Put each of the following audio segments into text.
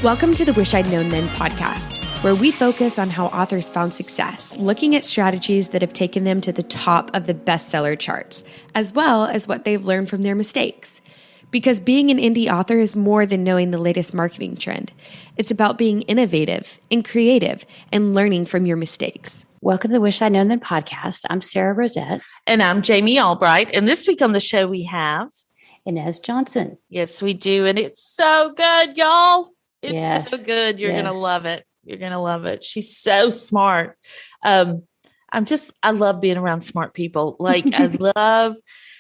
Welcome to the Wish I'd Known Then podcast, where we focus on how authors found success, looking at strategies that have taken them to the top of the bestseller charts, as well as what they've learned from their mistakes. Because being an indie author is more than knowing the latest marketing trend. It's about being innovative and creative and learning from your mistakes. Welcome to the Wish I'd Known Then podcast. I'm Sarra Rosette. And I'm Jamie Albright. And this week on the show we have Ines Johnson. Yes, we do. And it's so good, y'all. It's so good. You're going to love it. You're going to love it. She's so smart. I love being around smart people. Like I love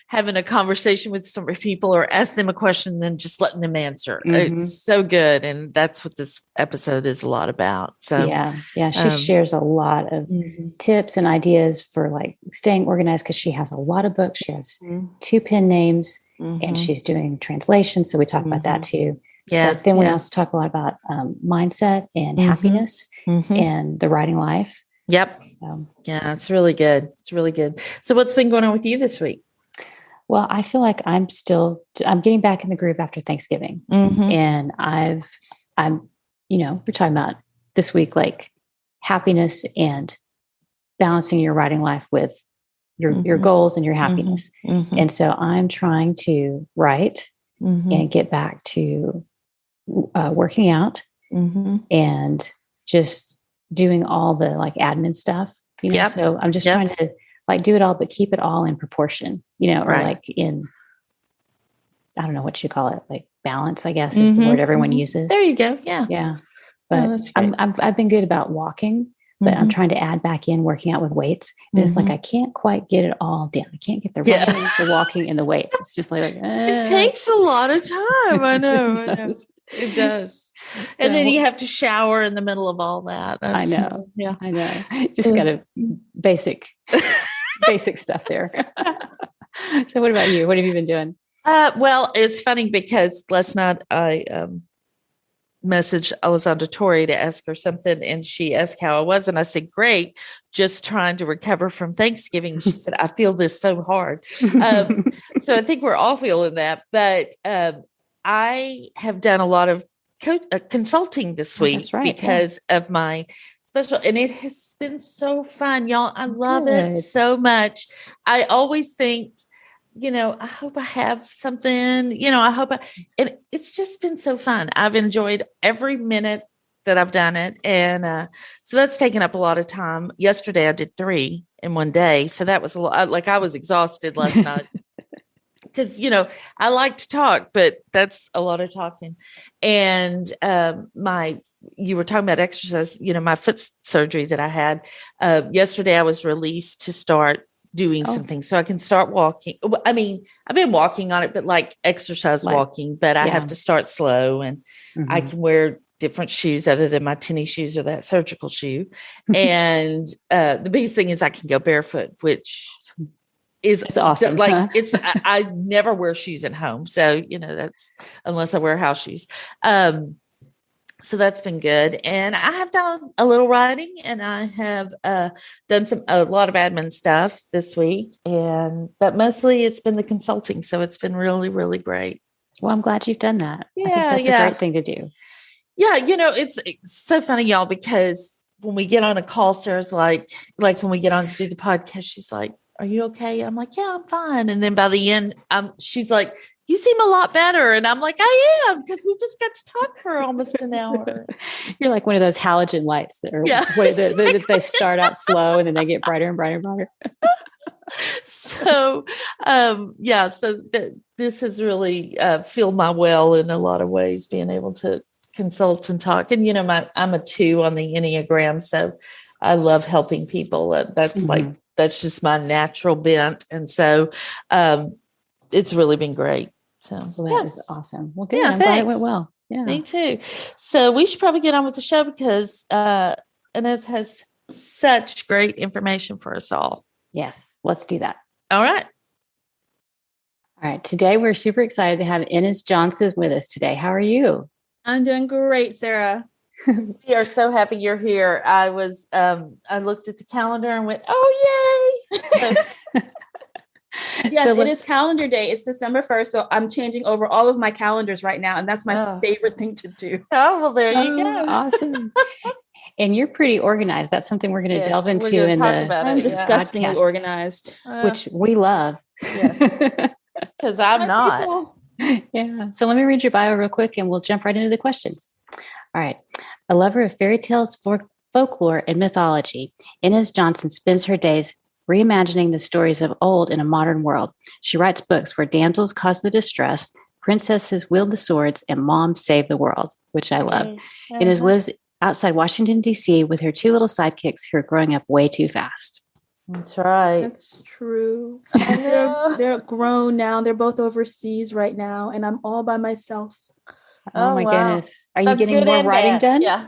having a conversation with some people or ask them a question and then just letting them answer. Mm-hmm. It's so good. And that's what this episode is a lot about. So yeah. She shares a lot of tips and ideas for like staying organized because she has a lot of books. She has 2 pen names and she's doing translation. So we talk about that too. Yeah. But then we also talk a lot about mindset and happiness and the writing life. Yep. Yeah, it's really good. It's really good. So what's been going on with you this week? Well, I feel like I'm getting back in the groove after Thanksgiving. And we're talking about this week, like happiness and balancing your writing life with your goals and your happiness. And so I'm trying to write and get back to working out and just doing all the like admin stuff, so I'm just trying to like do it all, but keep it all in proportion, or like in, I don't know what you call it, like balance, I guess is the word everyone uses. There you go. Yeah. Yeah. But I've been good about walking, but I'm trying to add back in working out with weights. And it's like, I can't quite get it all down. I can't get the running, the walking and the weights. It's just like, it takes a lot of time. I know. It does. So, and then you have to shower in the middle of all that. I know. Yeah. I know. Just got a basic stuff there. So what about you? What have you been doing? Well, it's funny because last night I messaged Alessandra Torrey to ask her something, and she asked how I was, and I said, great, just trying to recover from Thanksgiving. She said, I feel this so hard. So I think we're all feeling that, but I have done a lot of consulting this week because of my special, and it has been so fun, y'all. I love it so much. I always think, I hope I have something, and it's just been so fun. I've enjoyed every minute that I've done it. And so that's taken up a lot of time. Yesterday I did 3 in one day. So that was a lot. Like I was exhausted last night. Because, I like to talk, but that's a lot of talking. And you were talking about exercise, my foot surgery that I had. Yesterday, I was released to start doing something so I can start walking. I mean, I've been walking on it, but like exercise walking, but I have to start slow and I can wear different shoes other than my tennis shoes or that surgical shoe. And the biggest thing is I can go barefoot, which it's awesome. Like I never wear shoes at home. So, that's unless I wear house shoes. So that's been good. And I have done a little writing and I have done a lot of admin stuff this week. But mostly it's been the consulting. So it's been really, really great. Well, I'm glad you've done that. Yeah, I think that's a great thing to do. Yeah. It's so funny, y'all, because when we get on a call, Sarah's like when we get on to do the podcast, she's like, are you okay? I'm like, yeah, I'm fine. And then by the end, she's like, you seem a lot better. And I'm like, I am, because we just got to talk for almost an hour. You're like one of those halogen lights that are exactly. They start out slow and then they get brighter and brighter and brighter. So, this has really filled my well in a lot of ways, being able to consult and talk. And, I'm a 2 on the Enneagram. So I love helping people. That's just my natural bent. And so it's really been great. So that is awesome. Well, good. I'm glad it went well. Yeah. Me too. So we should probably get on with the show because Ines has such great information for us all. Yes. Let's do that. All right. All right. Today we're super excited to have Ines Johnson with us today. How are you? I'm doing great, Sarah. We are so happy you're here. I looked at the calendar and went, oh, yay. So, Yes, so it is calendar day. It's December 1st. So I'm changing over all of my calendars right now. And that's my favorite thing to do. Oh, well, there you go. Awesome. And you're pretty organized. That's something we're going to delve into in the I'm disgustingly organized. Which we love. Yes. Because I'm not. Yeah. So let me read your bio real quick and we'll jump right into the questions. All right. A lover of fairy tales, folklore, and mythology, Ines Johnson spends her days reimagining the stories of old in a modern world. She writes books where damsels cause the distress, princesses wield the swords, and moms save the world, which I love. Ines lives outside Washington, D.C. with her 2 little sidekicks who are growing up way too fast. That's right. That's true. They're grown now. They're both overseas right now, and I'm all by myself. Oh my goodness. Are you getting more writing done? Yeah.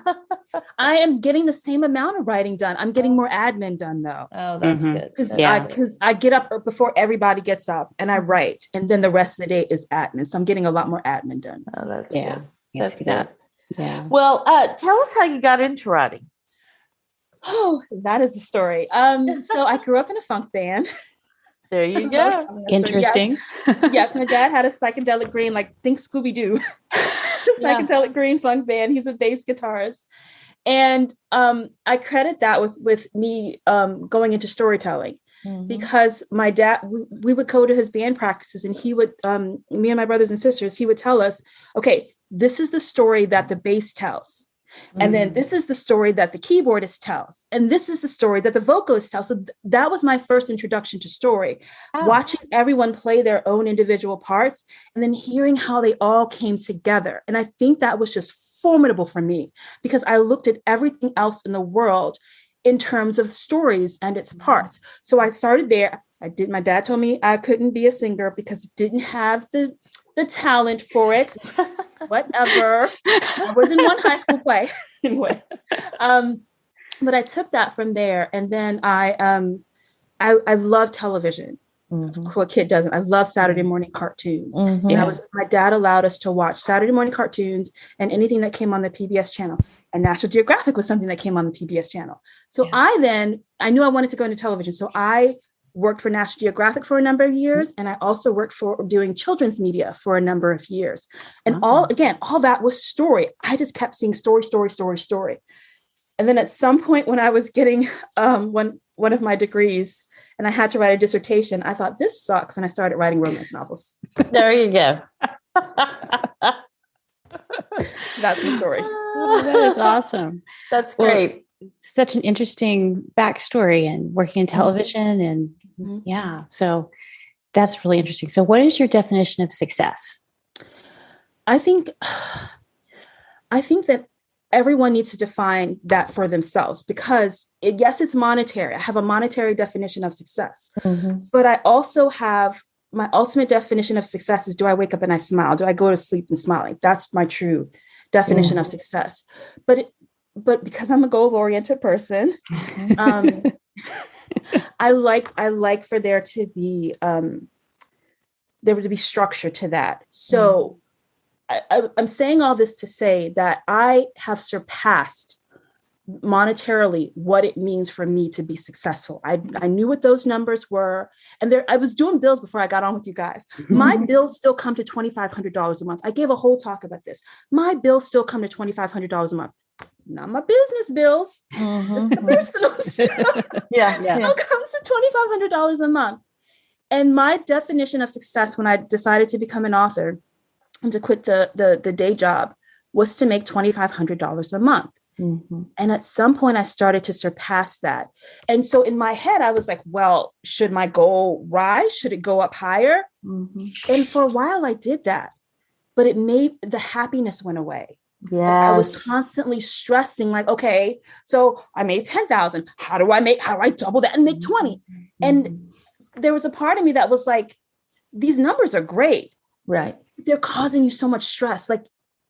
I am getting the same amount of writing done. I'm getting more admin done though. Oh, that's good. Because I get up before everybody gets up and I write, and then the rest of the day is admin. So I'm getting a lot more admin done. Oh, that's good. That's good. Yeah. Well, tell us how you got into writing. Oh, that is a story. So I grew up in a funk band. There you go. Interesting. Yes, my dad had a psychedelic green, like think Scooby-Doo. Psychedelic green funk band. He's a bass guitarist. And I credit that with me going into storytelling. Because my dad, we would go to his band practices and he would, me and my brothers and sisters, he would tell us, okay, this is the story that the bass tells. And then this is the story that the keyboardist tells. And this is the story that the vocalist tells. So that was my first introduction to story, watching everyone play their own individual parts and then hearing how they all came together. And I think that was just formidable for me because I looked at everything else in the world in terms of stories and its parts. So I started there. My dad told me I couldn't be a singer because I didn't have the talent for it. Whatever. I was in one high school play anyway. But I took that from there. And then I love television. What kid doesn't? I love Saturday morning cartoons. And my dad allowed us to watch Saturday morning cartoons and anything that came on the PBS channel. And National Geographic was something that came on the PBS channel. So I knew I wanted to go into television. So I worked for National Geographic for a number of years. And I also worked for doing children's media for a number of years. And all that was story. I just kept seeing story. And then at some point when I was getting one of my degrees and I had to write a dissertation, I thought this sucks. And I started writing romance novels. There you go. That's the story. Oh, that is awesome. That's great. Such an interesting backstory and working in television and so that's really interesting. So what is your definition of success? I think that everyone needs to define that for themselves because it's monetary. I have a monetary definition of success, but I also have my ultimate definition of success is, do I wake up and I smile? Do I go to sleep and smiling? That's my true definition of success. But because I'm a goal-oriented person, I like for there to be structure to that. So I'm saying all this to say that I have surpassed monetarily what it means for me to be successful. I knew what those numbers were. And I was doing bills before I got on with you guys. My bills still come to $2,500 a month. I gave a whole talk about this. My bills still come to $2,500 a month. Not my business bills. It's the personal stuff. It comes to $2,500 a month. And my definition of success when I decided to become an author and to quit the day job was to make $2,500 a month. And at some point I started to surpass that. And so in my head, I was like, well, should my goal rise? Should it go up higher? And for a while I did that, but the happiness went away. I was constantly stressing like, okay, so I made 10,000. How do I double that and make 20? And there was a part of me that was like, these numbers are great. Right. They're causing you so much stress. Like,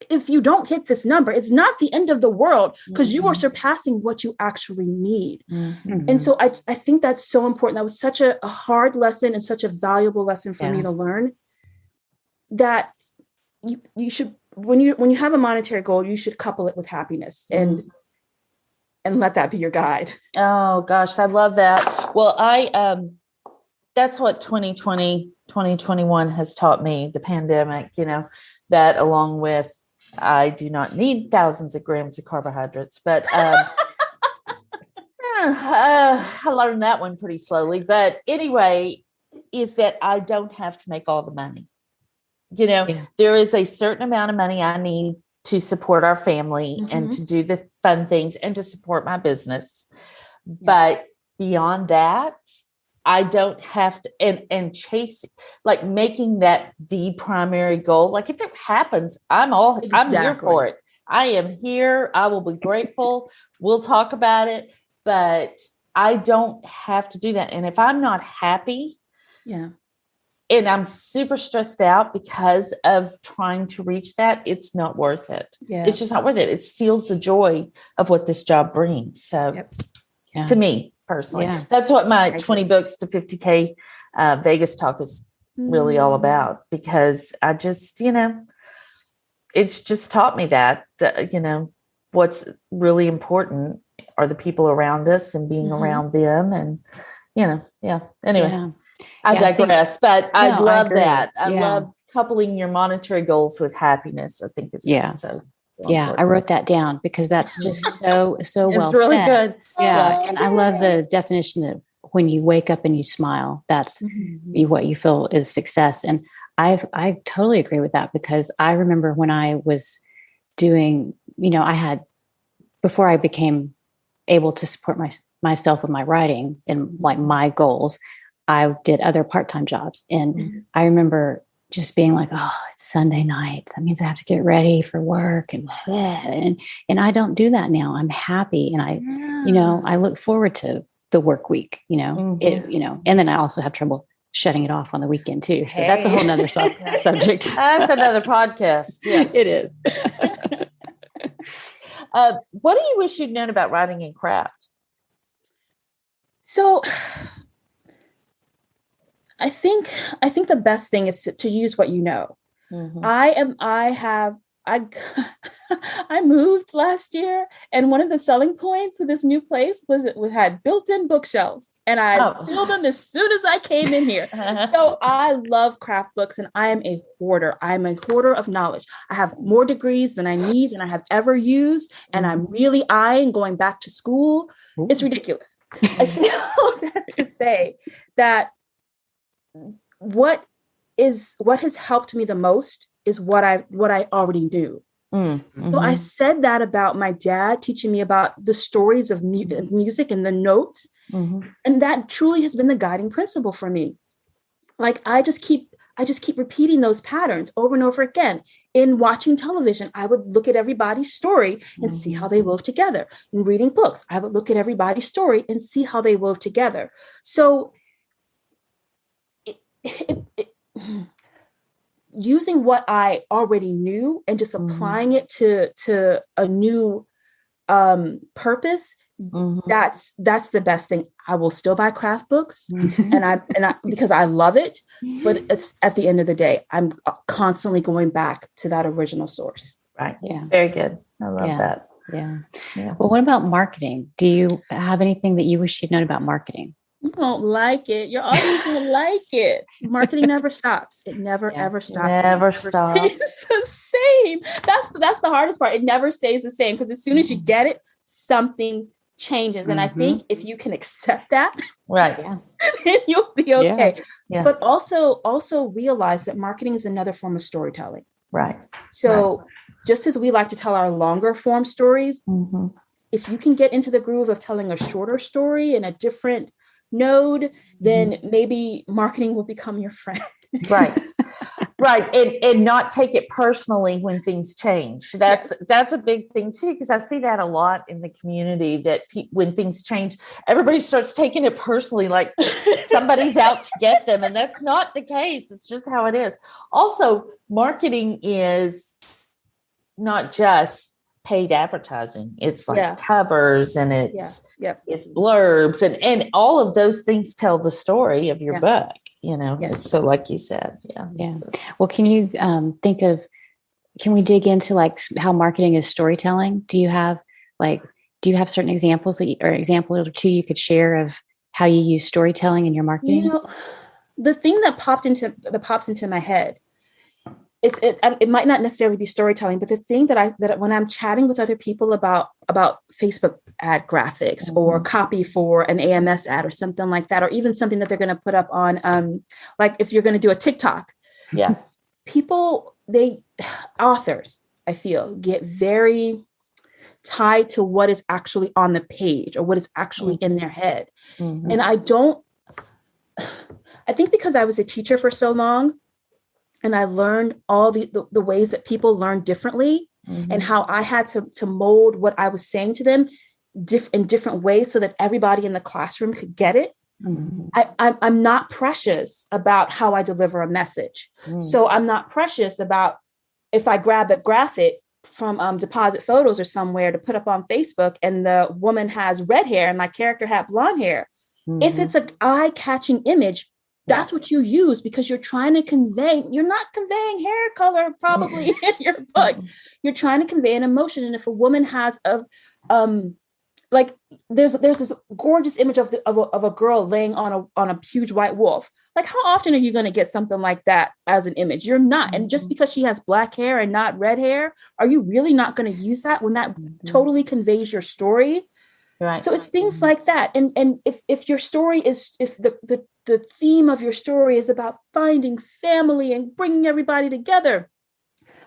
if you don't hit this number, it's not the end of the world because you are surpassing what you actually need. And so I think that's so important. That was such a hard lesson and such a valuable lesson for me to learn, that you should, when you have a monetary goal, you should couple it with happiness and let that be your guide. Oh gosh, I love that. Well, that's what 2020, 2021 has taught me, the pandemic, that along with, I do not need thousands of grams of carbohydrates, but I learned that one pretty slowly. But anyway, is that I don't have to make all the money. There is a certain amount of money I need to support our family and to do the fun things and to support my business. Yeah. But beyond that, I don't have to, and chase, like making that the primary goal. Like if it happens, I'm here for it. I am here. I will be grateful. We'll talk about it, but I don't have to do that. And if I'm not happy, and I'm super stressed out because of trying to reach that, it's not worth it. Yeah. It's just not worth it. It steals the joy of what this job brings. So to me personally, that's what my 20 books to 50K Vegas talk is really all about, because I just, it's just taught me that, what's really important are the people around us and being around them. And, anyway. I digress, but I love that. I love coupling your monetary goals with happiness. I think is so important. I wrote that down because that's just so well said. It's really good. Yeah. And I love the definition that when you wake up and you smile, that's what you feel is success. And I totally agree with that, because I remember when I was doing, before I became able to support myself with my writing and like my goals, I did other part-time jobs. And I remember just being like, oh, it's Sunday night. That means I have to get ready for work. And I don't do that now. I'm happy. And I look forward to the work week, and then I also have trouble shutting it off on the weekend too. So that's a whole nother subject. That's another podcast. Yeah, it is. What do you wish you'd known about writing and craft? So I think the best thing is to use what you know. I moved last year, and one of the selling points of this new place was it had built-in bookshelves, and I filled them as soon as I came in here. So I love craft books, and I am a hoarder. I'm a hoarder of knowledge. I have more degrees than I need than I have ever used, and I'm really eyeing going back to school. Ooh. It's ridiculous. I say all that to say that what has helped me the most is what I already knew. So I said that about my dad teaching me about the stories of music and the notes. And that truly has been the guiding principle for me. Like I just keep repeating those patterns over and over again. In watching television, I would look at everybody's story and see how they wove together. In reading books, I would look at everybody's story and see how they wove together. So using what I already knew and just applying it to a new purpose, that's the best thing. I will still buy craft books and I because I love it, but it's at the end of the day, I'm constantly going back to that original source. Right. Yeah. Very good. I love that. Yeah. Well, what about marketing? Do you have anything that you wish you'd known about marketing? You don't like it. Your audience will like it. Marketing never stops. It never ever stops. Never stops. It's the same. That's the hardest part. It never stays the same, because as soon as you get it, something changes. And I think if you can accept that, right, then you'll be okay. Yeah. But also realize that marketing is another form of storytelling. Right. So just as we like to tell our longer form stories, if you can get into the groove of telling a shorter story in a different node, then maybe marketing will become your friend. Right. And not take it personally when things change. That's a big thing too, because I see that a lot in the community, that when things change, everybody starts taking it personally, like somebody's out to get them. And that's not the case. It's just how it is. Also, marketing is not just paid advertising. It's like covers, and it's blurbs, and all of those things tell the story of your book, So like you said, Well, can you can we dig into like how marketing is storytelling? Do you have certain examples or example or two you could share of how you use storytelling in your marketing? the thing that pops into my head, it might not necessarily be storytelling, but the thing that when I'm chatting with other people about Facebook ad graphics or copy for an AMS ad or something like that, or even something that they're going to put up on, like if you're going to do a TikTok, authors, I feel, get very tied to what is actually on the page or what is actually in their head. And I think because I was a teacher for so long, and I learned all the ways that people learn differently and how I had to mold what I was saying to them in different ways so that everybody in the classroom could get it. I'm not precious about how I deliver a message. So I'm not precious about if I grab the graphic from Deposit Photos or somewhere to put up on Facebook and the woman has red hair and my character had blonde hair. If it's an eye-catching image, that's what you use because you're trying to convey, you're not conveying hair color probably in your book. You're trying to convey an emotion. And if a woman has there's this gorgeous image of a girl laying on a huge white wolf. Like, how often are you going to get something like that as an image? You're not. And just because she has black hair and not red hair, are you really not going to use that when that totally conveys your story? Right. So it's things like that. And if your story is, if the theme of your story is about finding family and bringing everybody together,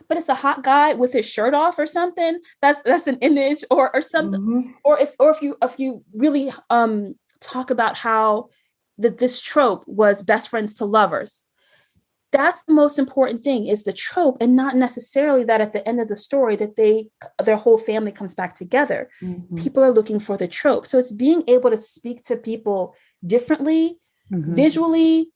but it's a hot guy with his shirt off or something, that's an image or something. Or if you really talk about how this trope was best friends to lovers, that's the most important thing, is the trope, and not necessarily that at the end of the story that their whole family comes back together. People are looking for the trope. So it's being able to speak to people differently, visually,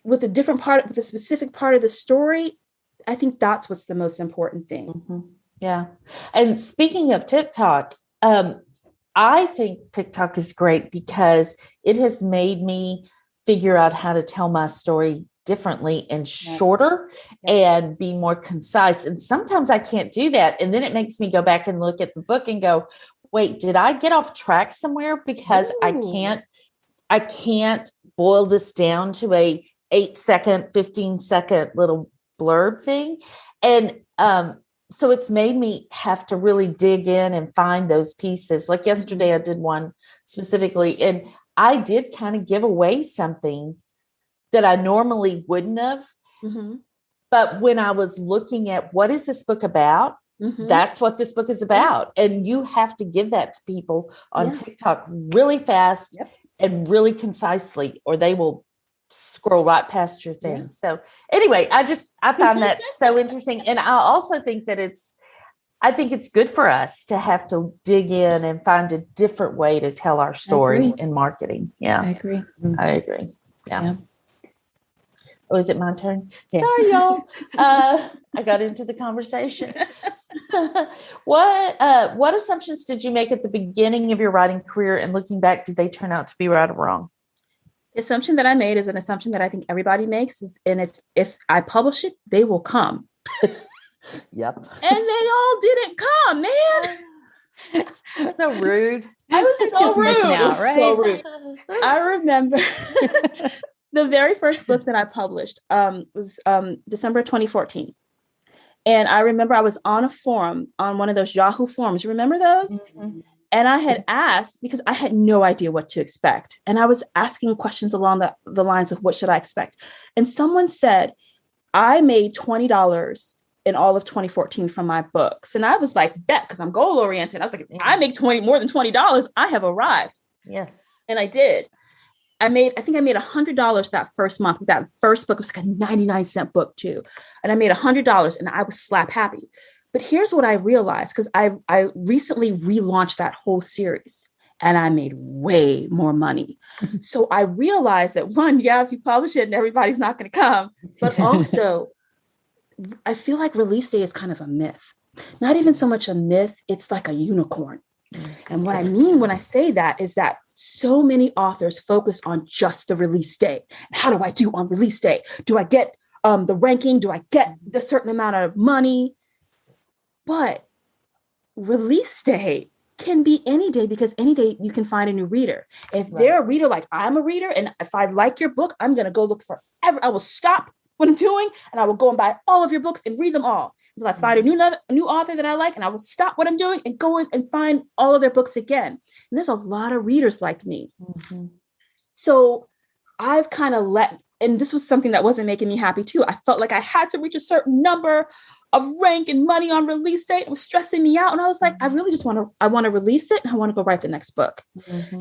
with a specific part of the story. I think that's what's the most important thing. Yeah. And speaking of TikTok, I think TikTok is great because it has made me figure out how to tell my story differently and shorter and be more concise. And sometimes I can't do that. And then it makes me go back and look at the book and go, wait, did I get off track somewhere? Because I can't boil this down to a 8-second, 15-second little blurb thing. And so it's made me have to really dig in and find those pieces. Like yesterday, I did one specifically, and I did kind of give away something that I normally wouldn't have. But when I was looking at what is this book about, that's what this book is about. And you have to give that to people on TikTok really fast and really concisely, or they will scroll right past your thing. So anyway, I found that so interesting. And I also think that I think it's good for us to have to dig in and find a different way to tell our story in marketing. Yeah. I agree. Yeah. Oh, is it my turn? Yeah. Sorry, y'all. I got into the conversation. What assumptions did you make at the beginning of your writing career, and looking back, did they turn out to be right or wrong? The assumption that I made is an assumption that I think everybody makes, and it's, if I publish it, they will come. Yep. And they all didn't come, man. So rude. I was so rude. Out, right? So rude. I remember the very first book that I published was December 2014. And I remember I was on a forum, on one of those Yahoo forums. You remember those? And I had asked, because I had no idea what to expect. And I was asking questions along the lines of, what should I expect? And someone said, I made $20 in all of 2014 from my books. And I was like, bet, because I'm goal oriented. I was like, I make more than $20. I have arrived. Yes. And I did. I think I made $100 that first month. That first book was like a 99-cent book too. And I made $100 and I was slap happy. But here's what I realized, because I recently relaunched that whole series and I made way more money. So I realized that, one, if you publish it and everybody's not going to come, but also I feel like release day is kind of a myth. Not even so much a myth, it's like a unicorn. And what I mean when I say that is that so many authors focus on just the release day. How do I do on release day? Do I get the ranking? Do I get a certain amount of money? But release day can be any day, because any day you can find a new reader. If they're a reader like I'm a reader, and if I like your book, I'm going to go look for I will stop what I'm doing and I will go and buy all of your books and read them all until I find a new author that I like, and I will stop what I'm doing and go in and find all of their books again. And there's a lot of readers like me. So I've kind of and this was something that wasn't making me happy too. I felt like I had to reach a certain number of rank and money on release date. It was stressing me out. And I was like, I really just want to release it, and I want to go write the next book.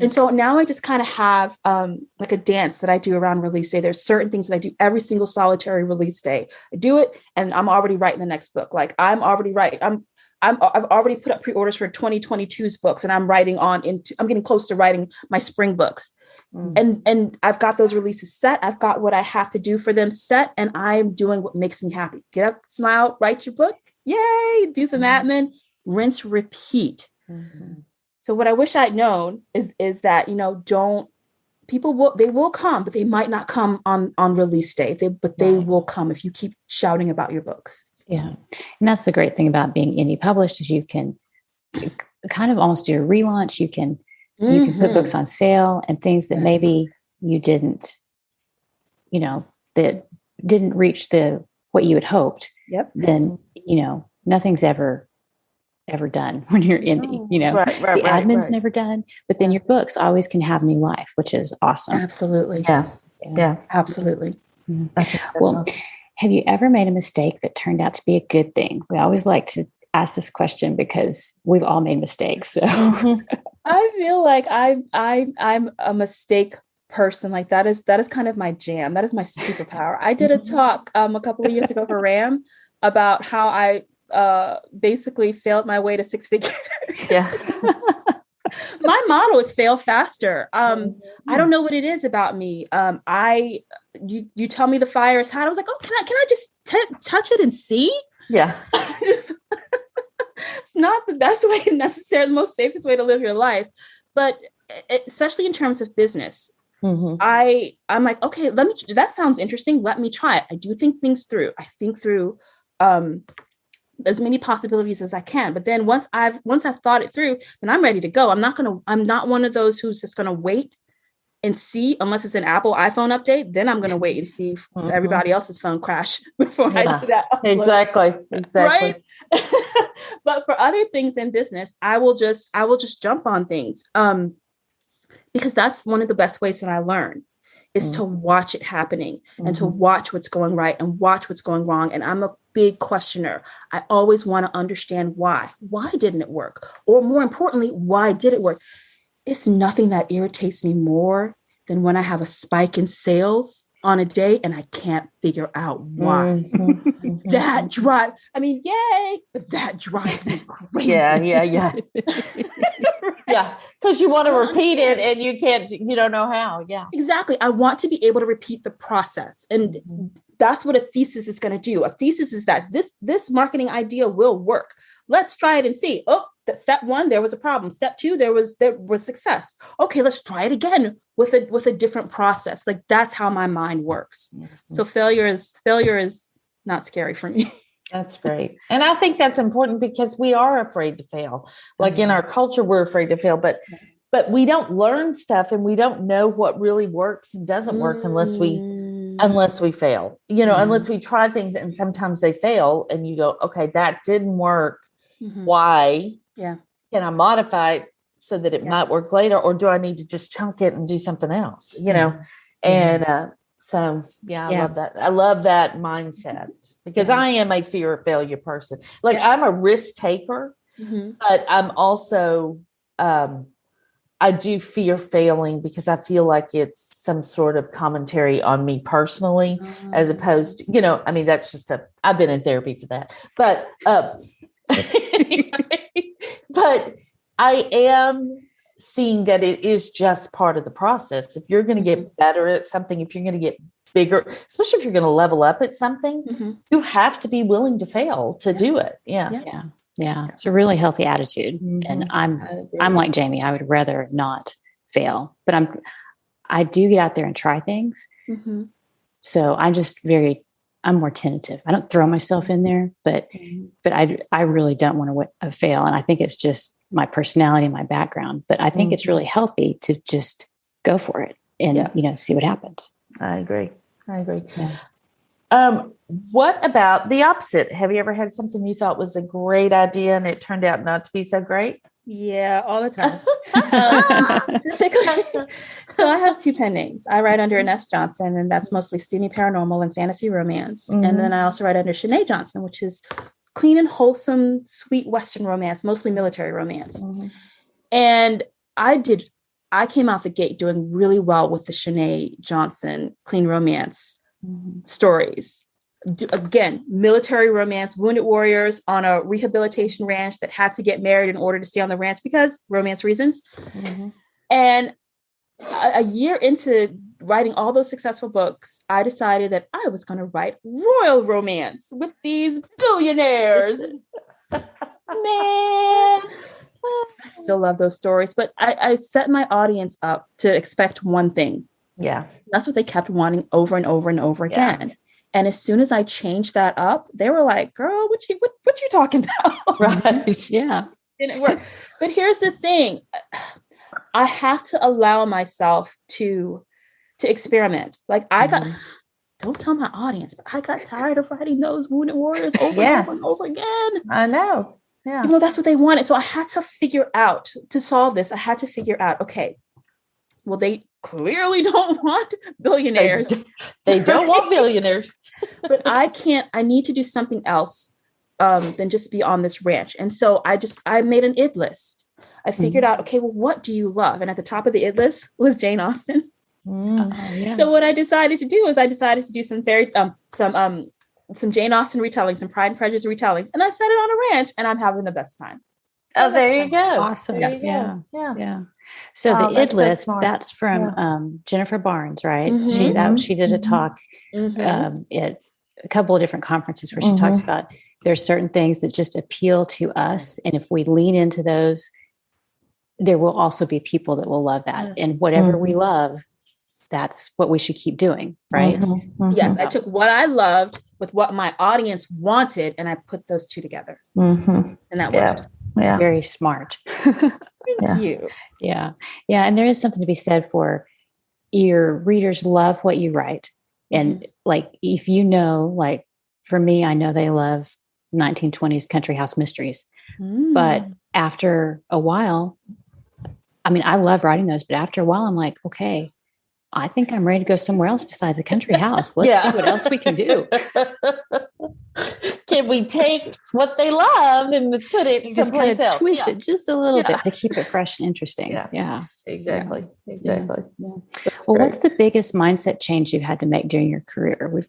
And so now I just kind of have like a dance that I do around release day. There's certain things that I do every single solitary release day. I do it and I'm already writing the next book. Like I'm already writing. I've already put up pre-orders for 2022's books, and I'm getting close to writing my spring books. And I've got those releases set. I've got what I have to do for them set, and I'm doing what makes me happy. Get up, smile, write your book. Yay, do some admin, rinse, repeat. So what I wish I'd known is that, they will come, but they might not come on release day. They will come if you keep shouting about your books. Yeah. And that's the great thing about being indie published, is you can kind of almost do a relaunch. You can put books on sale and things that maybe you didn't, that didn't reach what you had hoped. Yep. Then, nothing's ever done when you're indie, the admin's never done, but then your books always can have new life, which is awesome. Absolutely. Yeah, absolutely. Well, awesome. Have you ever made a mistake that turned out to be a good thing? We always like to ask this question because we've all made mistakes. So I feel like I'm a mistake person. Like that is kind of my jam. That is my superpower. I did a talk a couple of years ago for RAM about how I basically failed my way to six figures. Yeah. My motto is fail faster. I don't know what it is about me. You tell me the fire is hot. I was like, oh, can I just touch it and see? Yeah. It's not the best way, necessarily the most safest way to live your life, but especially in terms of business, I'm like, okay, that sounds interesting. Let me try it. I do think things through. I think through as many possibilities as I can. But then once I've thought it through, then I'm ready to go. I'm not one of those who's just going to wait and see, unless it's an Apple iPhone update, then I'm going to wait and see if everybody else's phone crash before I do that upload. Exactly. Right? But for other things in business, I will just jump on things. Because that's one of the best ways that I learn is to watch it happening and to watch what's going right and watch what's going wrong. And I'm a big questioner. I always want to understand why. Why didn't it work? Or more importantly, why did it work? It's nothing that irritates me more than when I have a spike in sales on a day and I can't figure out why. That drives, yay, but that drives me crazy. Yeah. Yeah, because you want to repeat it and you don't know how. Yeah, exactly. I want to be able to repeat the process. And that's what a thesis is going to do. A thesis is that this marketing idea will work. Let's try it and see. Oh, step one, there was a problem. Step two, there was success. Okay, let's try it again with a different process. Like that's how my mind works. So failure is not scary for me. That's great. And I think that's important because we are afraid to fail. Like in our culture, we're afraid to fail, but we don't learn stuff and we don't know what really works and doesn't work unless we fail, unless we try things and sometimes they fail and you go, okay, that didn't work. Why? Yeah. Can I modify it so that it might work later? Or do I need to just chunk it and do something else, And, so I love that. I love that mindset because I am a fear of failure person. Like I'm a risk taker, but I'm also, I do fear failing because I feel like it's some sort of commentary on me personally, as opposed to, that's just I've been in therapy for that, but, but I am seeing that it is just part of the process. If you're going to get better at something, if you're going to get bigger, especially if you're going to level up at something, you have to be willing to fail to do it. Yeah. It's a really healthy attitude. And I'm like Jamie, I would rather not fail, but I do get out there and try things. So I'm more tentative. I don't throw myself in there, but I really don't want to fail. And I think it's just my personality, my background. But I think it's really healthy to just go for it and, see what happens. I agree. Yeah. What about the opposite? Have you ever had something you thought was a great idea and it turned out not to be so great? Yeah, all the time. So I have 2 pen names. I write under Ines Johnson, and that's mostly steamy paranormal and fantasy romance. And then I also write under Ines Johnson, which is clean and wholesome, sweet Western romance, mostly military romance. And I came out the gate doing really well with the Ines Johnson clean romance stories. Again, military romance, wounded warriors on a rehabilitation ranch that had to get married in order to stay on the ranch because romance reasons. And a year into writing all those successful books, I decided that I was going to write royal romance with these billionaires. Man, I still love those stories, but I set my audience up to expect one thing. Yeah. That's what they kept wanting over and over and over again. And as soon as I changed that up, they were like, girl, what you talking about? Right. Yeah. Didn't work. But here's the thing. I have to allow myself to experiment. Like don't tell my audience, but I got tired of writing those wounded warriors over and over and over again. I know. Yeah. Even though that's what they wanted. So I had to figure out, to solve this, I had to figure out, okay, well, they clearly don't want billionaires. They don't want billionaires. But I need to do something else than just be on this ranch. And so I made an id list. I figured out, okay, well, what do you love? And at the top of the id list was Jane Austen. So what I decided to do is I decided to do some Jane Austen retellings, some Pride and Prejudice retellings. And I set it on a ranch and I'm having the best time. Oh, there you go. Awesome. Yeah. So the id list, that's from Jennifer Barnes, right? She did a talk at a couple of different conferences where she talks about there's certain things that just appeal to us. And if we lean into those, there will also be people that will love that. And whatever we love, that's what we should keep doing, right? Yes, I took what I loved with what my audience wanted, and I put those two together. And that worked. Yeah. Very smart. Thank you. Yeah. And there is something to be said for your readers love what you write. And like, if like for me, I know they love 1920s country house mysteries, but after a while, I mean, I love writing those, but after a while I'm like, okay, I think I'm ready to go somewhere else besides a country house. Let's see what else we can do. Can we take what they love and put it someplace else? Twist it just a little bit to keep it fresh and interesting. Yeah. Exactly. Yeah. Well, what's the biggest mindset change you had to make during your career? We've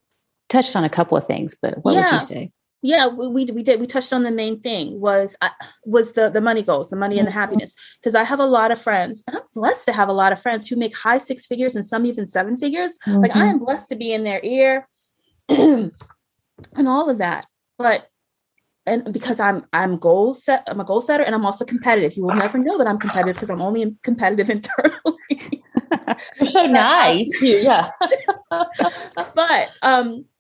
touched on a couple of things, but what would you say? Yeah, we did. We touched on the main thing was the money goals, the money and the happiness. Because I have a lot of friends, and I'm blessed to have a lot of friends who make high 6 figures and some even 7 figures. Like I am blessed to be in their ear and all of that. And because I'm a goal setter, and I'm also competitive. You will never know that I'm competitive because I'm only competitive internally. You're so nice. Yeah. But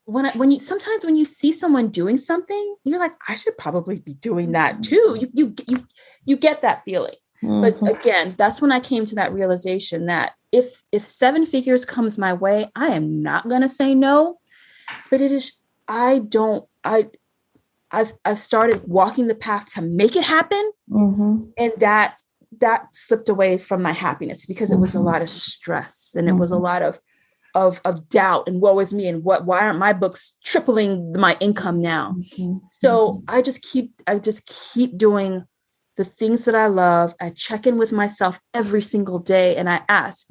when you see someone doing something, you're like, I should probably be doing that too. You get that feeling. But again, that's when I came to that realization that if 7 figures comes my way, I am not going to say no. But I've started walking the path to make it happen. And that slipped away from my happiness because it was a lot of stress and it was a lot of doubt and woe is me and why aren't my books tripling my income now? So I just keep doing the things that I love. I check in with myself every single day and I ask,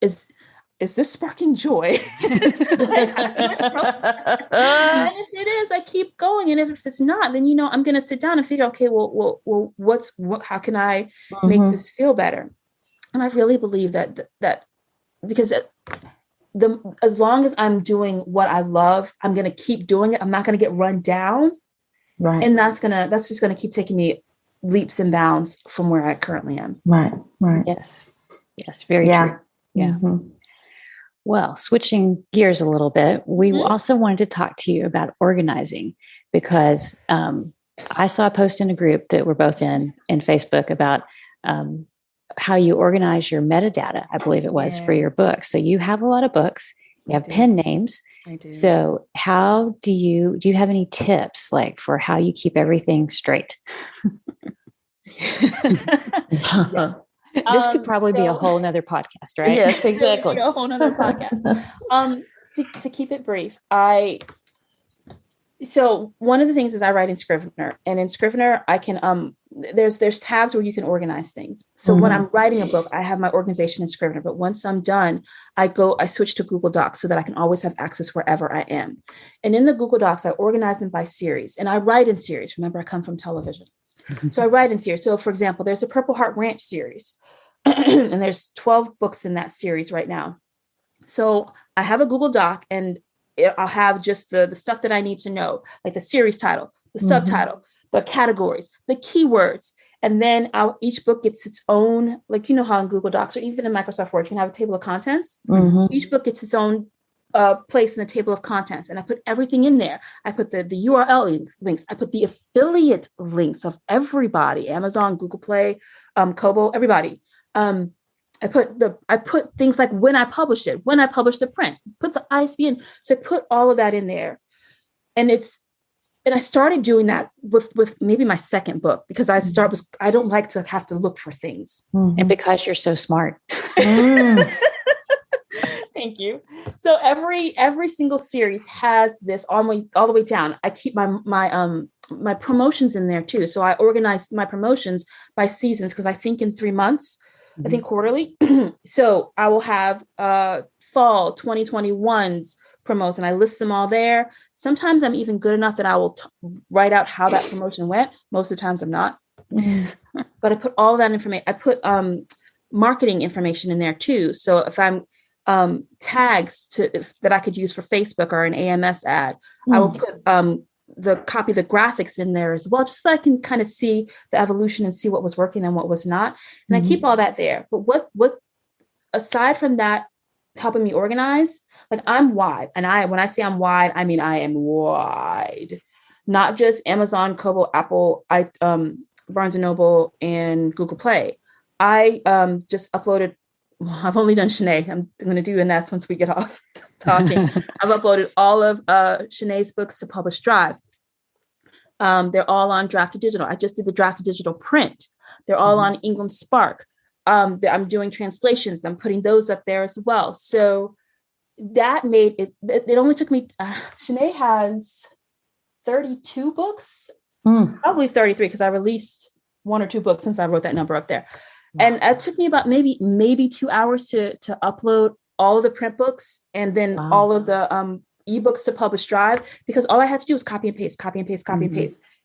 is this sparking joy? And if it is, I keep going. And if it's not, then I'm gonna sit down and figure, okay, well how can I make this feel better? And I really believe that because as long as I'm doing what I love, I'm going to keep doing it. I'm not going to get run down. Right. And that's just going to keep taking me leaps and bounds from where I currently am. Right. Yes. Very true. Yeah. Well, switching gears a little bit, we also wanted to talk to you about organizing because I saw a post in a group that we're both in Facebook about how you organize your metadata, I believe it was, for your book. So you have a lot of books, you have pen names. I do. So how do you have any tips like for how you keep everything straight? This could probably be a whole nother podcast, right? Yes, exactly. A whole nother podcast. To keep it brief, so one of the things is I write in Scrivener, and in Scrivener I can there's tabs where you can organize things. So when I'm writing a book, I have my organization in Scrivener, but once I'm done, I switch to Google Docs so that I can always have access wherever I am. And in the Google Docs, I organize them by series, and I write in series. Remember, I come from television. So I write in series. So for example, there's a Purple Heart Ranch series, and there's 12 books in that series right now. So I have a Google Doc, and I'll have just the stuff that I need to know, like the series title, the subtitle, the categories, the keywords. And then each book gets its own, like, you know how in Google Docs or even in Microsoft Word, you can have a table of contents. Each book gets its own place in the table of contents. And I put everything in there. I put the URL links. I put the affiliate links of everybody, Amazon, Google Play, Kobo, everybody. I put things like when I published it, when I published the print, put the ISBN. So I put all of that in there. And I started doing that with maybe my second book, because I don't like to have to look for things. And because you're so smart. Thank you. So every single series has this all the way down. I keep my promotions in there too. So I organized my promotions by seasons, because I think in 3 months, I think quarterly. So I will have fall 2021's promos, and I list them all there. Sometimes I'm even good enough that I will write out how that promotion went. Most of the times I'm not. But I put all that information. I put marketing information in there too. So if I'm tags that I could use for Facebook or an AMS ad, I will put the graphics in there as well, just so I can kind of see the evolution and see what was working and what was not. And I keep all that there. But what aside from that, helping me organize, like I'm wide. And when I say I'm wide, I mean I am wide. Not just Amazon, Kobo, Apple, Barnes and Noble, and Google Play. I just uploaded. Well, I've only done Shanae. I'm going to do Ines once we get off talking. I've uploaded all of Shanae's books to Publish Drive. They're all on Draft to Digital. I just did the Draft to Digital print. They're all on Ingram Spark. I'm doing translations. I'm putting those up there as well. So that made it. It only took me. Shanae has 32 books, probably 33, because I released 1 or 2 books since I wrote that number up there. And it took me about maybe 2 hours to upload all of the print books, and then all of the ebooks to Publish Drive, because all I had to do was copy and paste.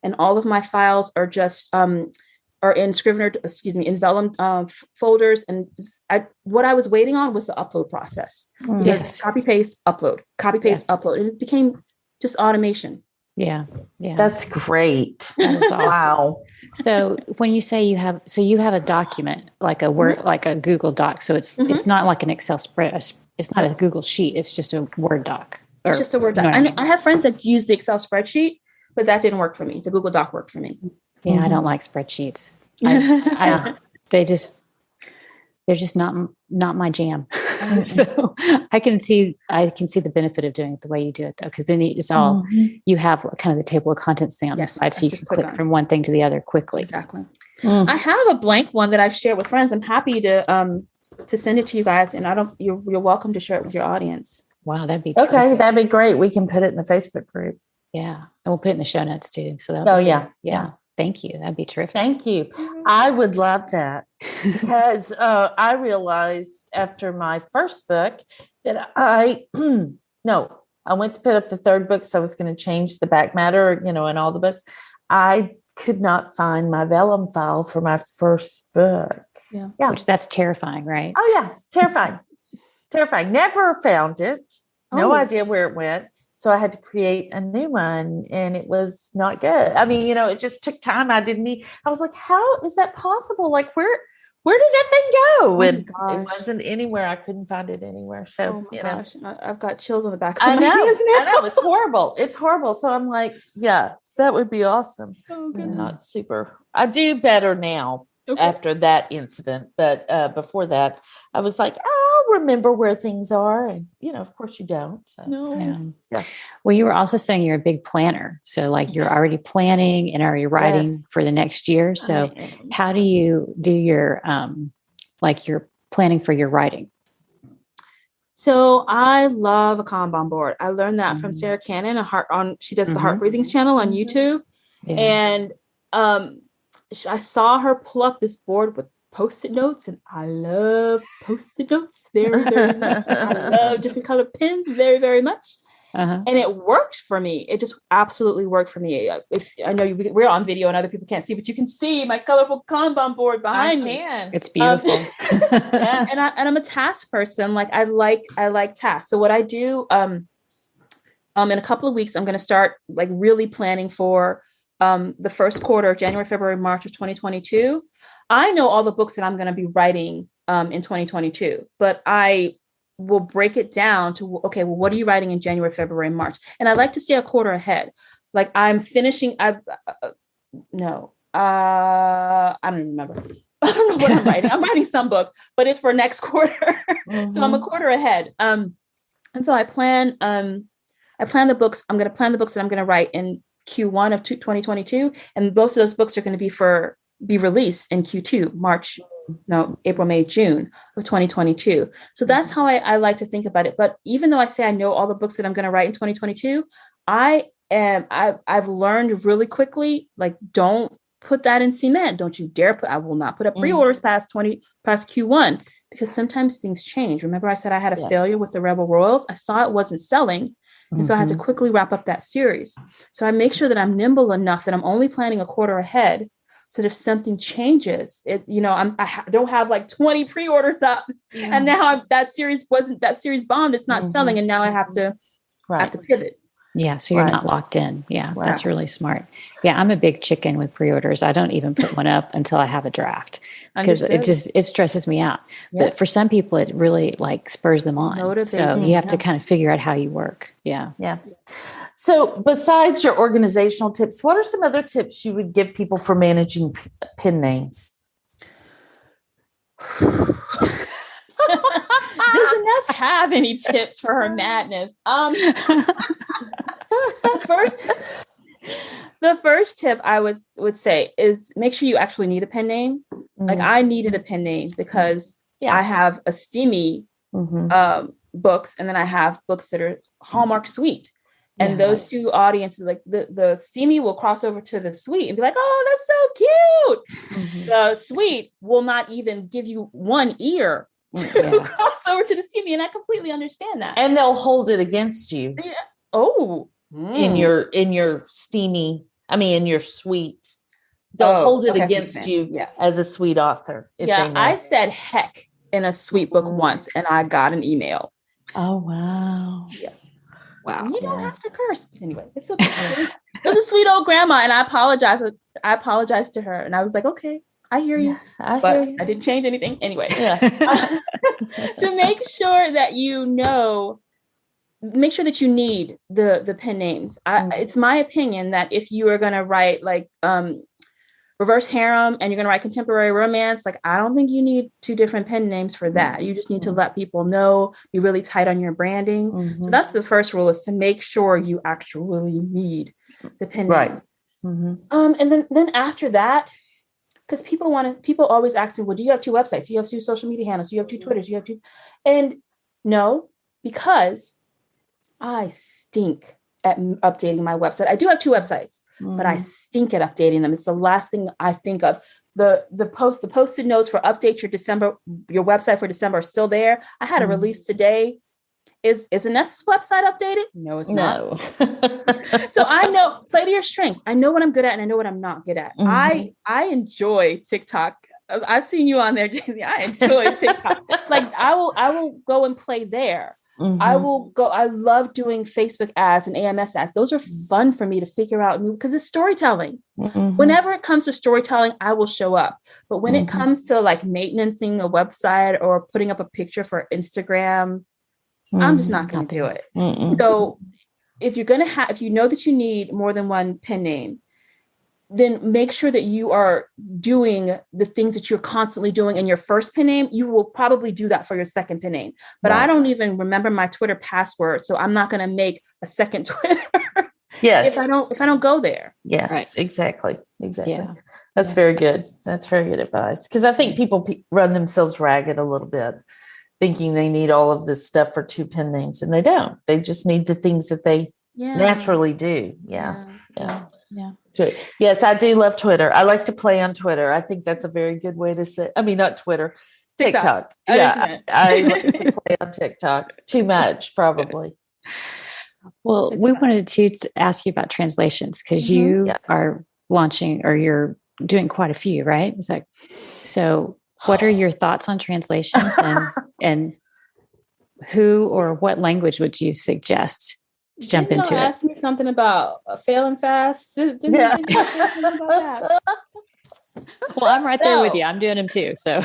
And all of my files are just are in Scrivener, in vellum folders. And what I was waiting on was the upload process. Yes. Copy, paste, upload, upload. And it became just automation. Yeah. That's great. That is awesome. Wow. So when you say you have a document, like a Word, like a Google Doc. So it's not like an Excel spread. It's not a Google sheet. It's just a Word doc. It's just a Word doc. I have friends that use the Excel spreadsheet, but that didn't work for me. The Google Doc worked for me. Yeah, I don't like spreadsheets. They're just not my jam. So I can see the benefit of doing it the way you do it, though, because then it's all you have kind of the table of contents thing on the side, so you can click from one thing to the other quickly. Exactly. I have a blank one that I've shared with friends. I'm happy to send it to you guys, and you're welcome to share it with your audience. Wow, that'd be okay. terrific. That'd be great. We can put it in the Facebook group. Yeah, and we'll put it in the show notes too. So yeah. Thank you. That'd be terrific. Thank you. I would love that, because I realized after my first book that I went to put up the third book. So I was going to change the back matter, in all the books. I could not find my vellum file for my first book. Yeah. Which that's terrifying, right? Oh yeah. Terrifying. Never found it. No idea where it went. So I had to create a new one, and it was not good. I mean, it just took time. I was like, how is that possible? Like, where did that thing go? And it wasn't anywhere. I couldn't find it anywhere. So, I've got chills on the back. I know. It's horrible. So I'm like, yeah. That would be awesome. Oh, goodness. Not super. I do better now after that incident. But before that, I was like, I'll remember where things are. And, of course you don't. So. No. Yeah. Well, you were also saying you're a big planner. So like you're already planning and already writing for the next year. So how do you do your, your planning for your writing? So I love a Kanban board. I learned that from Sarra she does the HeartBreathings channel on YouTube. Yeah. And I saw her pull up this board with Post-it notes, and I love Post-it notes very, very much. I love different colored pens very, very much. And it worked for me. It just absolutely worked for me. If I know we're on video and other people can't see, but you can see my colorful Kanban board behind me. It's beautiful. Yes. And I'm a task person. Like I like tasks. So what I do, in a couple of weeks, I'm going to start like really planning for the first quarter of January, February, March of 2022. I know all the books that I'm going to be writing in 2022, but I will break it down to, okay, well, what are you writing in January, February, March? And I like to stay a quarter ahead. Like I'm finishing, I don't remember. I don't know what I'm writing. I'm writing some book, but it's for next quarter. So I'm a quarter ahead. And so I plan the books. I'm going to plan the books that I'm going to write in Q1 of 2022. And most of those books are going to be released in Q2, April, May, June of 2022. So that's how I like to think about it. But even though I say I know all the books that I'm going to write in 2022, I've learned really quickly, like, don't put that in cement. Don't you dare I will not put up pre-orders past Q1, because sometimes things change. Remember I said I had a failure with the Rebel Royals. I saw it wasn't selling. And so I had to quickly wrap up that series. So I make sure that I'm nimble enough that I'm only planning a quarter ahead. So that if something changes, I don't have like 20 pre-orders up, and now that series bombed. It's not selling, and now I have to pivot. Yeah, so you're not locked in. Yeah, that's really smart. Yeah, I'm a big chicken with pre-orders. I don't even put one up until I have a draft, because it stresses me out. Yep. But for some people, it really like spurs them on. So you have to kind of figure out how you work. Yeah. Yeah. So besides your organizational tips, what are some other tips you would give people for managing pen names? Doesn't Ness have any tips for her madness? The first tip I would say is make sure you actually need a pen name. Like I needed a pen name because I have a steamy books, and then I have books that are Hallmark Sweet. And those two audiences, like the steamy will cross over to the sweet and be like, oh, that's so cute. The sweet will not even give you one ear to cross over to the steamy. And I completely understand that. And they'll hold it against you. Yeah. Oh. In your steamy, in your sweet. They'll hold it against you as a sweet author. I said heck in a sweet book once, and I got an email. Oh, wow. Yes. Wow. You don't have to curse. Anyway, it was a sweet old grandma, and I apologized to her, and I was like, okay, I hear you. I didn't change anything. Anyway. Yeah. To make sure that make sure that you need the pen names. It's my opinion that if you are going to write like reverse harem and you're going to write contemporary romance, like I don't think you need two different pen names for that. You just need to let people know, be really tight on your branding. So that's the first rule, is to make sure you actually need the pen names. And then after that, because people always ask me, well, do you have two websites? Do you have two social media handles? Do you have two Twitters? Do you have two? And no, because I stink at updating my website. I do have two websites, but I stink at updating them. It's the last thing I think of. The Post-it notes for update your website for December are still there. I had a release today. Is Ines' website updated? No, it's not. So I know, play to your strengths. I know what I'm good at and I know what I'm not good at. I enjoy TikTok. I've seen you on there, Jamie. I enjoy TikTok. Like I will go and play there. I love doing Facebook ads and AMS ads. Those are fun for me to figure out because it's storytelling. Whenever it comes to storytelling, I will show up. But when it comes to like maintaining a website or putting up a picture for Instagram, I'm just not going to do it. So if you're going to have, if you know that you need more than one pen name, then make sure that you are doing the things that you're constantly doing in your first pen name. You will probably do that for your second pen name. But I don't even remember my Twitter password, so I'm not going to make a second Twitter. Yes. If I don't go there. Yes, Right. Exactly. Yeah. That's very good. That's very good advice. Because I think people run themselves ragged a little bit, thinking they need all of this stuff for 2 pen names, and they don't. They just need the things that they naturally do. Yeah. Yes, I do love Twitter. I like to play on Twitter. I think that's a very good way to say. I mean, not Twitter, TikTok. Yeah, I like to play on TikTok too much, probably. Well, we wanted to ask you about translations because you are launching, or you're doing quite a few, right? Is that so? What are your thoughts on translations, and who or what language would you suggest to jump into it? Ask me something about failing fast. Didn't about that? Well, I'm right there with you. I'm doing them too. So.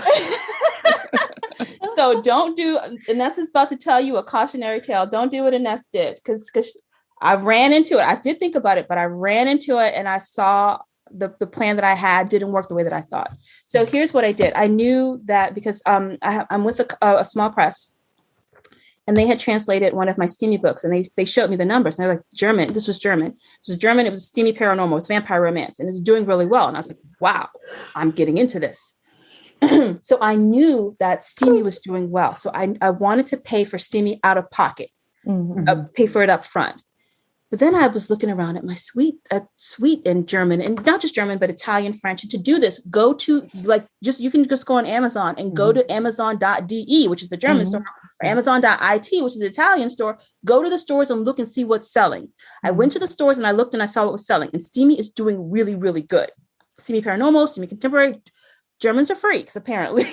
So don't do, Ines is about to tell you a cautionary tale. Don't do what Ines did, because I ran into it. I did think about it, but I ran into it and I saw the plan that I had didn't work the way that I thought. So here's what I did. I knew that because I'm with a small press, and they had translated one of my steamy books, and they showed me the numbers, and they're like, German. This was German. It was steamy paranormal. It was vampire romance, and it's doing really well. And I was like, wow, I'm getting into this. So I knew that steamy was doing well. So I wanted to pay for steamy out of pocket, pay for it up front. But then I was looking around at my suite in German, and not just German, but Italian, French. And to do this, go to you can just go on Amazon and go to Amazon.de, which is the German store, or Amazon.it, which is the Italian store. Go to the stores and look and see what's selling. I went to the stores and I looked and I saw what was selling. And steamy is doing really, really good. Steamy paranormal, steamy contemporary. Germans are freaks, apparently.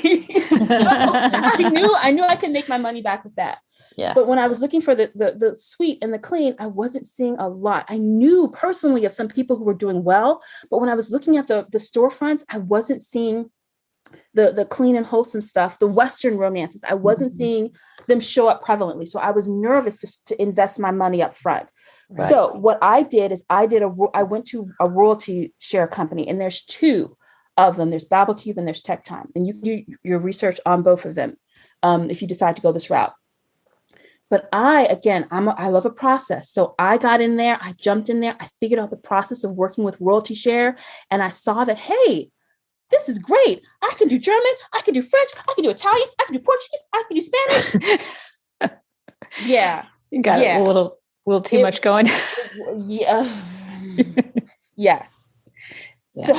I knew I could make my money back with that. Yes. But when I was looking for the sweet and the clean, I wasn't seeing a lot. I knew personally of some people who were doing well, but when I was looking at the storefronts, I wasn't seeing the clean and wholesome stuff, the Western romances. I wasn't seeing them show up prevalently. So I was nervous to invest my money up front. Right. So what I did is I went to a royalty share company, and there's 2 of them. There's BabelCub and there's TekTime, and you can do your research on both of them if you decide to go this route. But I love a process. So I got in there, I jumped in there, I figured out the process of working with royalty share, and I saw that, hey, this is great. I can do German, I can do French, I can do Italian, I can do Portuguese, I can do Spanish. Yeah. You got a little too much going. Yeah. Yes. Yeah. So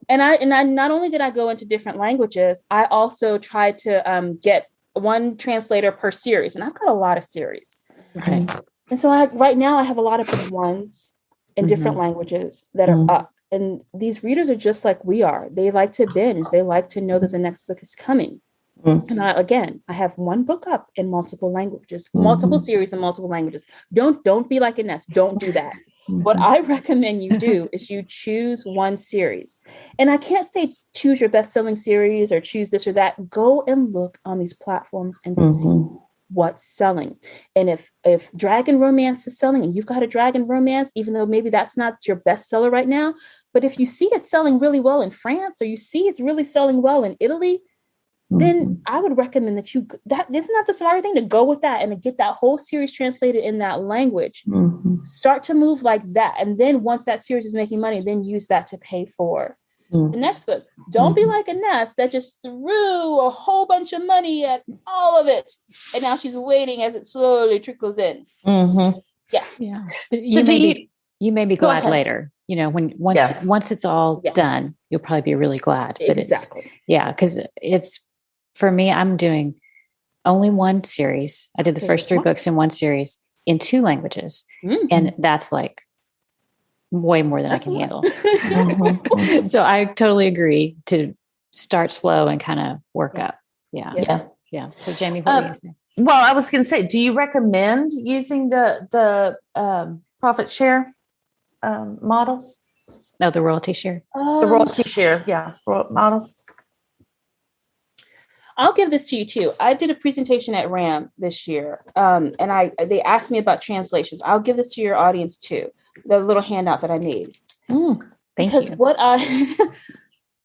And I not only did I go into different languages, I also tried to get one translator per series, and I've got a lot of series. Right. And so right now I have a lot of big ones in different languages that are up. And these readers are just like we are. They like to binge. They like to know that the next book is coming. And I have one book up in multiple languages, multiple series in multiple languages. Don't be like Ines. Don't do that. What I recommend you do is you choose one series. And I can't say choose your best-selling series or choose this or that. Go and look on these platforms and see what's selling. And if dragon romance is selling and you've got a dragon romance, even though maybe that's not your bestseller right now, but if you see it selling really well in France, or you see it's really selling well in Italy, then I would recommend that isn't that the smart thing, to go with that and to get that whole series translated in that language. Start to move like that. And then once that series is making money, then use that to pay for the next book. Don't be like Ines that just threw a whole bunch of money at all of it. And now she's waiting as it slowly trickles in. Yeah. But you may be glad later. You know, once it's all done, you'll probably be really glad. But exactly. Because it's, for me, I'm doing only one series. I did the first 3 books in one series in 2 languages. And that's like way more than I can handle. So I totally agree to start slow and kind of work up. Yeah. So Jamie, what do you say? Well, I was going to say, do you recommend using the profit share models? No, the royalty share. The royalty share, models. I'll give this to you too. I did a presentation at RAM this year, and they asked me about translations. I'll give this to your audience too. The little handout that I made. Thank because you.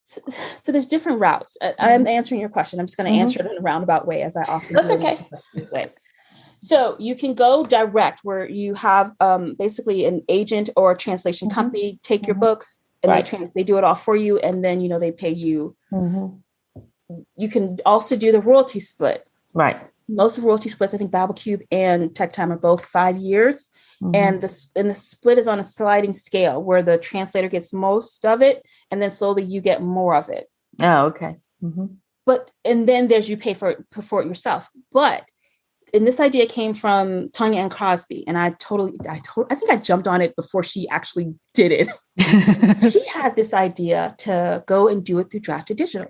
So there's different routes. I'm answering your question. I'm just going to answer it in a roundabout way, as I often do. That's okay. So you can go direct, where you have basically an agent or a translation company take your books, and they do it all for you, and then they pay you. You can also do the royalty split. Right. Most of royalty splits, I think BabelCub and TekTime are both 5 years. And the split is on a sliding scale where the translator gets most of it, and then slowly you get more of it. Oh, okay. And then there's you pay for it yourself. And this idea came from Tanya Ann Crosby, and I think I jumped on it before she actually did it. She had this idea to go and do it through Drafted Digital.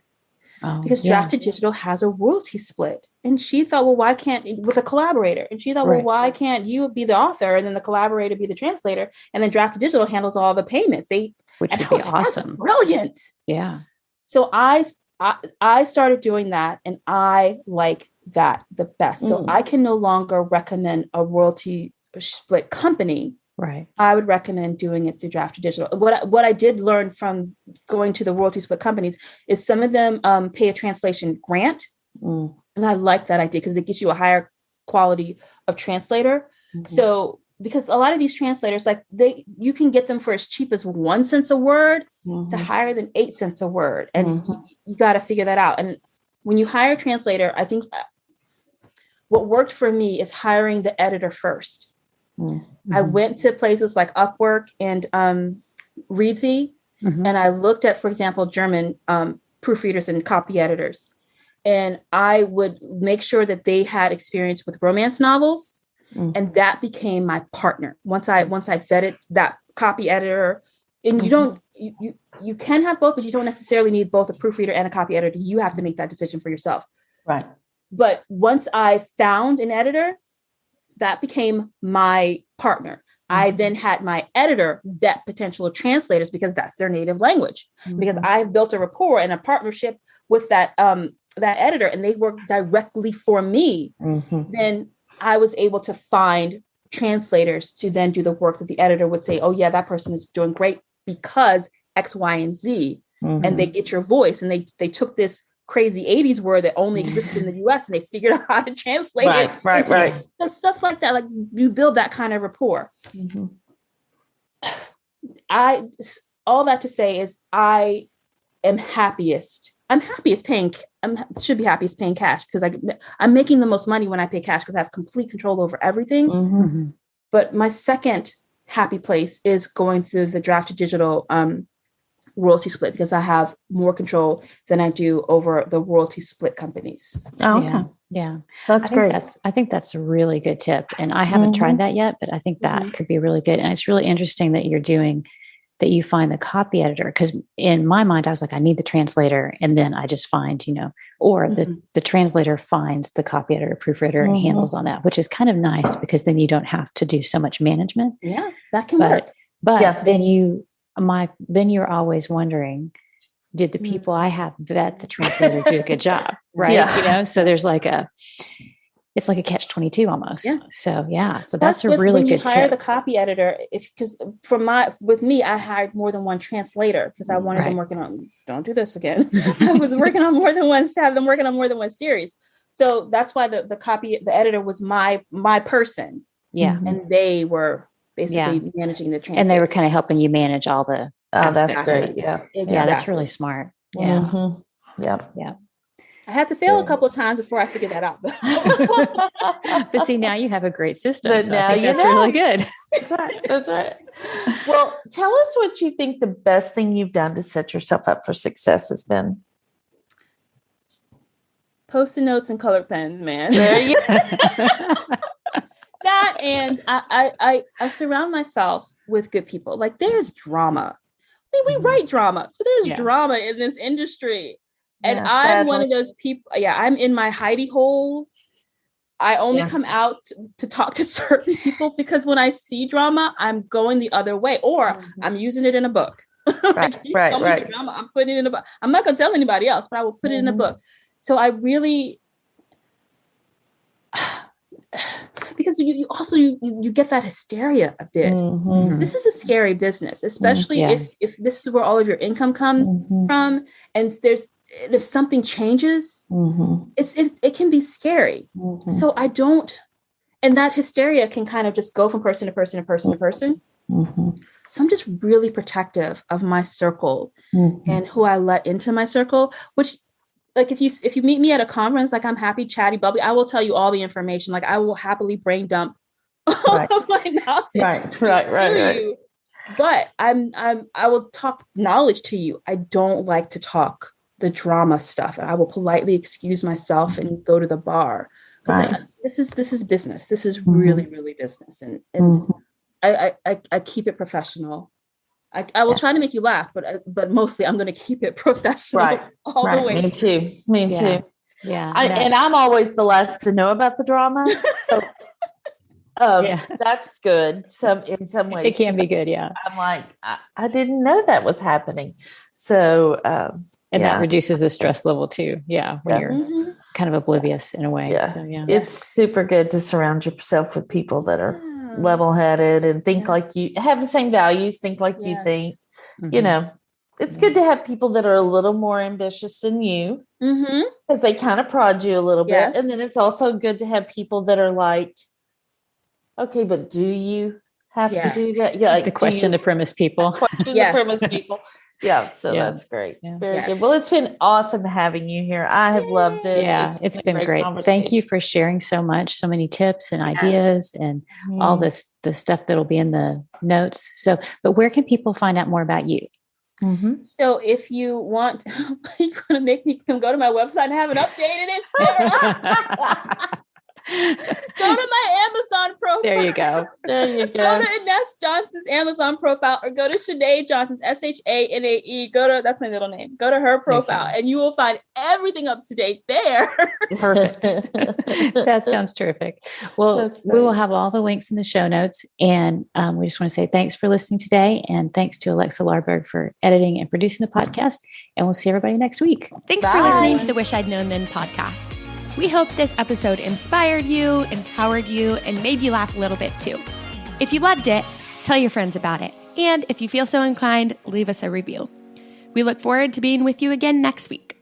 Because Drafted Digital has a royalty split. And she thought, well, why can't, with a collaborator? And she thought, well, why can't you be the author and then the collaborator be the translator? And then Drafted Digital handles all the payments. Which would be awesome. That's brilliant. Yeah. So I started doing that, and I like that the best. So I can no longer recommend a royalty split company. Right. I would recommend doing it through Drafted Digital. What I did learn from going to the royalty split companies is some of them pay a translation grant. And I like that idea because it gives you a higher quality of translator. So because a lot of these translators, you can get them for as cheap as 1 cent a word to higher than 8 cents a word. And you got to figure that out. And when you hire a translator, I think what worked for me is hiring the editor first. I went to places like Upwork and Reedsy, and I looked at, for example, German proofreaders and copy editors. And I would make sure that they had experience with romance novels. And that became my partner. Once I vetted that copy editor, and you can have both, but you don't necessarily need both a proofreader and a copy editor. You have to make that decision for yourself. Right. But once I found an editor, that became my partner. I then had my editor vet potential translators because that's their native language. Because I've built a rapport and a partnership with that editor, and they work directly for me. Then I was able to find translators to then do the work that the editor would say, oh yeah, that person is doing great because X, Y, and Z. And they get your voice, and they took this crazy 80s word that only existed in the US, and they figured out how to translate it. Right. So stuff like that, like you build that kind of rapport. All that to say is I am happiest. Should be happiest paying cash because I'm making the most money when I pay cash because I have complete control over everything. But my second happy place is going through the Drafted Digital royalty split because I have more control than I do over the royalty split companies. Yeah. That's great. I think that's a really good tip. And I haven't tried that yet, but I think that could be really good. And it's really interesting that you find the copy editor, because in my mind, I was like, I need the translator. And then I just find, or the translator finds the copy editor, proofreader, and handles on that, which is kind of nice because then you don't have to do so much management. Yeah, that can work. But then you're always wondering, did the people I have vet the translator do a good job? Right. So there's it's like a catch-22 almost. Yeah. So that's a really good tip. When you hire the copy editor, with me, I hired more than one translator because I wanted them working on, don't do this again. I was working on more than one, have them working on more than one series. So that's why the editor was my person. Yeah. And they were basically managing the translation. And they were kind of helping you manage all the that's great. Yeah. Exactly. Yeah, that's really smart. Yeah. Yeah. I had to fail a couple of times before I figured that out. But see, now you have a great system. But so now that's really good. That's right. Well, tell us what you think the best thing you've done to set yourself up for success has been. Post-it notes and colored pens, man. There you go. That, and I surround myself with good people. Like, there's drama. We write drama. So there's drama in this industry. And I'm one of those people. Yeah, I'm in my hidey hole. I only come out to talk to certain people because when I see drama, I'm going the other way, or I'm using it in a book. Right. Drama, I'm putting it in a book. I'm not going to tell anybody else, but I will put it in a book. So I really, because you also get that hysteria a bit. This is a scary business, especially if this is where all of your income comes from, and if something changes, it can be scary. So I don't, and that hysteria can kind of just go from person to person to person to person. So I'm just really protective of my circle and who I let into my circle, which, like, if you meet me at a conference, like, I'm happy, chatty, bubbly, I will tell you all the information. Like, I will happily brain dump all of my knowledge. Right. But I will talk knowledge to you. I don't like to talk the drama stuff. I will politely excuse myself and go to the bar. This is business. This is really, really business. And I keep it professional. I will try to make you laugh, but mostly I'm going to keep it professional all the way. Me too. Yeah. And I'm always the last to know about the drama. So that's good. In some ways it can be good. Yeah. I'm like, I didn't know that was happening. So, and that reduces the stress level too. Yeah. When you're kind of oblivious in a way. Yeah. So, It's super good to surround yourself with people that are level-headed and think like you, have the same values, think like you think. You know, it's good to have people that are a little more ambitious than you, because they kind of prod you a little bit. And then it's also good to have people that are like, okay, but do you have to do that? Yeah, like, the question the premise people. Question the premise people. Yeah, so that's great. Very good. Well, it's been awesome having you here. I have loved it. Yeah, it's been great. Thank you for sharing so much, so many tips and ideas and all the stuff that'll be in the notes. So, but where can people find out more about you? So if you want, you're going to make me go to my website and have it updated. Sarra. Go to my Amazon profile. There you go. Go to Ines Johnson's Amazon profile, or go to Shanae Johnson's SHANAE. That's my middle name. Go to her profile and you will find everything up to date there. Perfect. That sounds terrific. Well, we will have all the links in the show notes. And we just want to say thanks for listening today. And thanks to Alexa Larberg for editing and producing the podcast. And we'll see everybody next week. Thanks for listening to the Wish I'd Known Then podcast. We hope this episode inspired you, empowered you, and made you laugh a little bit too. If you loved it, tell your friends about it. And if you feel so inclined, leave us a review. We look forward to being with you again next week.